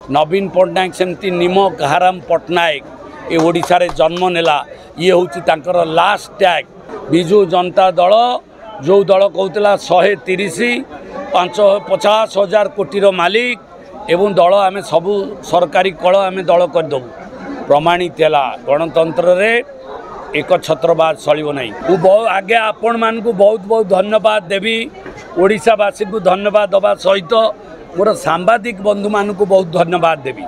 नवीन पट्टनायक सेमती निमक हाराम पट्टनायक ये ओडिशा रे जन्म नेला ये होची तांकर लास्ट टैग। बिजु जनता दल जो दल कहूला 130 550,000 कोटीर मालिक एवं दल आम सबू सरकारी कल आम दल करदेबू प्रमाणित है गणतंत्र रे एक छत्रवाद चलो ना। आगे आपण मान को बहुत बहुत धन्यवाद देवी ओडिशावासी को धन्यवाद दवा सहित मोर सांबादिक बंधु मान को बहुत धन्यवाद देवी।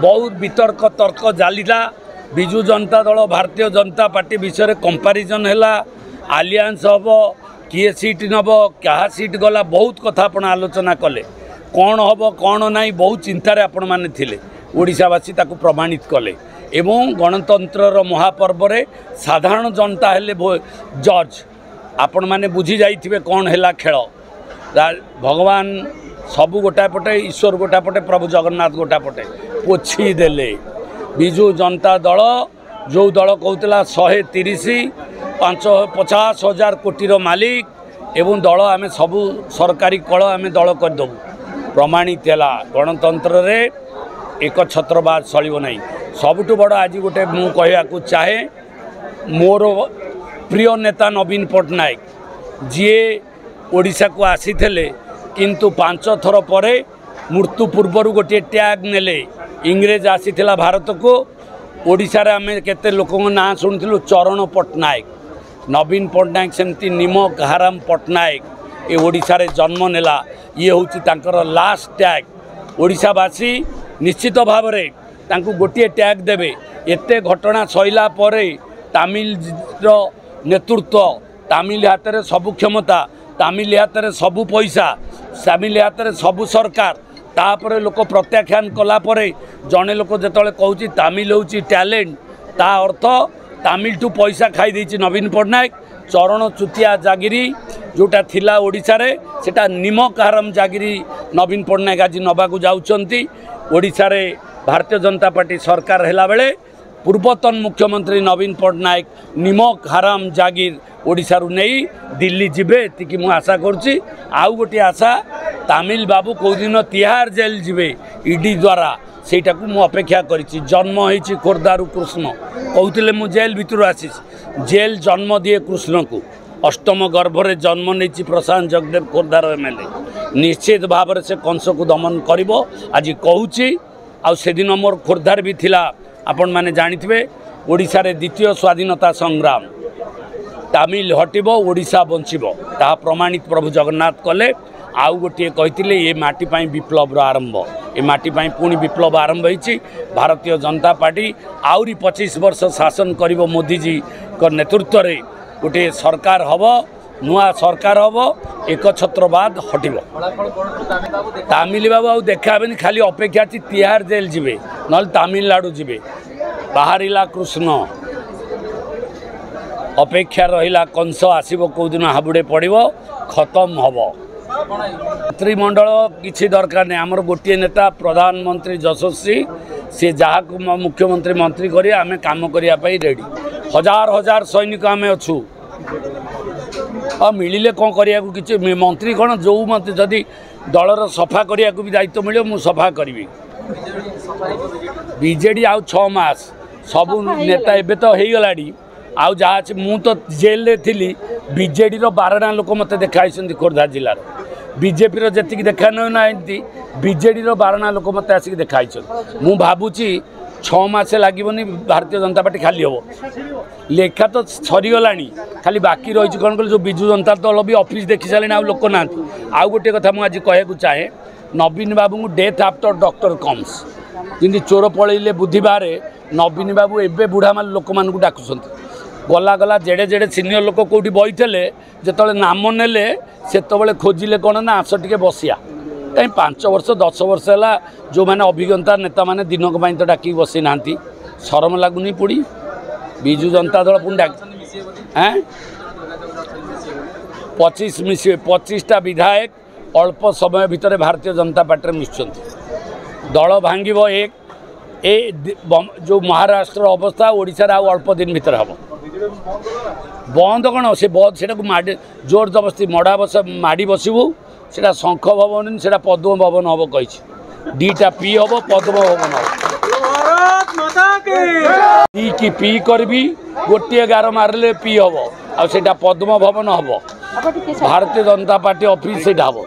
बहुत वितर्क तर्क जालीला बिजु जनता दल भारतीय जनता पार्टी विषय कंपैरिजन है आलियांस हम किए सीट नब क्या सीट गला बहुत कथा आप आलोचना कले कौन हम कौन ना बहुत चिंतार आपण मैंने थिले ओडिशावासी ताकू प्रमाणित कले एवं गणतंत्र महापर्व रे साधारण जनता हेले जज आपण मैंने बुझी जाइथिबे कौन है खेल भगवान सबू गोटा पटे ईश्वर गोटा पटे प्रभु जगन्नाथ गोटा पटे पोछी देले। बिजु जनता दल जो दल कहूला 130 550,000 कोटीर मालिक एवं दल आम सबू सरकारी कल आम दल करदेबू प्रमाणित है गणतंत्र रे एक छत्रवाद चलो ना। सबुठु बड़ आज गोटे मु कहवाक चाहे मोर प्रिय नेता नवीन पट्टनायक जी ओडिशा को आसी थे किंतु 5 थर पर मृत्यु पूर्वर गोटे टैग नेले इंग्रेज आसी भारत को ओडिशा रे आमे केते लोक ना शुणुलु चरण पट्टनायक नवीन पट्टनायक सेमती निमक हाराम पट्टनायक ये ओडिशा रे जन्म नेला ये होची तांकर लास्ट टैग। ओडिशावासी निश्चित भाव रे तांकु गोटे टैग देवे एते घटना सैला परे तामिल नेतृत्व तामिल हाथ में सबू क्षमता तामिल हाथ में सबू पैसा तामिल हाथ में सबू सरकार तापर लोक प्रत्याख्यान कला परे जड़े लोक जो कहूँ तामिल हूँ टैलेंट ता अर्थ तामिल टू पैसा खाई देछि नवीन पट्टनायक चरण चुतिया जागिरी जोटा थिला ओडिशा रे सेटा निमक हाराम जागिरी नवीन पट्टनायक आज नबाकू जाउछंती। ओडिशा रे भारतीय जनता पार्टी सरकार हैला बेले पूर्वतन मुख्यमंत्री नवीन पट्टनायक निमक हाराम जागिर ओडिशा रु नहीं दिल्ली जिबे तिकी मु आशा करुच्ची। आउ गोटे आशा तामिल बाबू कौ दिन तिहार जेल जिबे ईडी द्वारा सेटा को मु अपेक्षा करिछि। जन्म होइछि खोर्धारु कृष्ण कहूतिले मु जेल भितर आसी जेल जन्म दिए कृष्ण को अष्टम गर्भरे जन्म नहीं प्रशांत जगदेव खोर्धार एमएलए निश्चित भाव से कंस को दमन करिवो आज कहूछि। आ सेदिन मोर खोर्धार भी थिला आपण माने जानिथिबे ओडिशा रे द्वितीय स्वाधीनता संग्राम तामिल हटिबो ओडिशा बंचिबो ता प्रमाणित प्रभु जगन्नाथ कले। आउ गोटे कहिथिले ये माटी पाई विप्लव आरंभ ये माटी पाई पुणी विप्लव आरंभ होइछि। भारतीय जनता पार्टी आउरी 25 वर्ष शासन करिवो मोदी जी को नेतृत्व रे गोटे सरकार हबो नुआ सरकार हबो एक छत्रवाद हटिबो। तामिल बाबू आउ देखाबेनी खाली अपेक्षा छी तिहार जेल जिबे नल तमिलनाडु जिबे बाहरिला कृष्ण अपेक्षा रहिला कंस आसीबो को दिन हाबुडे पड़िबो खत्म हबो। मंत्रिमंडल किसी दरकार नहीं आमर गोटे नेता प्रधानमंत्री यशस्वी सी जहाँ को मुख्यमंत्री मंत्री करी आमे काम करने रेडी हजार हजार सैनिक आम अच्छू मिले कौन करने कि मंत्री कौन जो मंत्री जदि दलर सफा करने को भी दायित्व मिले मुझे सफा करी बीजेडी आउ 6 मास सबू नेता एवं तो हो गला आउ जहाँ अच्छे मु तो जेल रे थी बीजेडी 12 लोक मत देखाई खोर्धा जिलार बीजेपी जी देखा ना बीजेडी 12 लोक मत आसिक देखाई मु भावुची 6 मास लगे भारतीय जनता पार्टी खाली हम लेखा तो सरीगला खाली बाकी रही कौन कह जो बिजु जनता दल भी ऑफिस देखी सारे आउ लोक ना आउ गोटे कथा मुझे कहूँ चाहे नवीन बाबू को डेथ आफ्टर डॉक्टर कम्स जमी चोर पलैले बुद्धि बारे नवीन बाबू एवं बुढ़ा मान लोक मान डाकुंट गला गला जेड़े जेड़े सीनियर लोक कौटी बईले जो नाम नेले से खोजिले कौन ना आस टे बसिया कहीं 5 वर्ष 10 वर्ष है जो मैंने अभिज्ञता नेता मैंने दिनक तो डाक बसी ना शरम लगुनि पुड़ी बिजु जनता दल पुणी डाक 25 मिसे 25टा विधायक अल्प समय भितर भारतीय जनता पार्टी मिशुंट दल भांग एक ए जो महाराष्ट्र अवस्था ओडिशा आउ अल्प दिन भितर हम बंद कौन से बंद से जोर जबरदस्ती मड़ा बस माड़ी बसबू से शंख भवन से पद्म भवन हम कही दुईटा पी हम पद्म भवन पी कि पी करी गोटे गार मारे पी हम आटा पद्म भवन हम भारतीय जनता पार्टी ऑफिस से हम।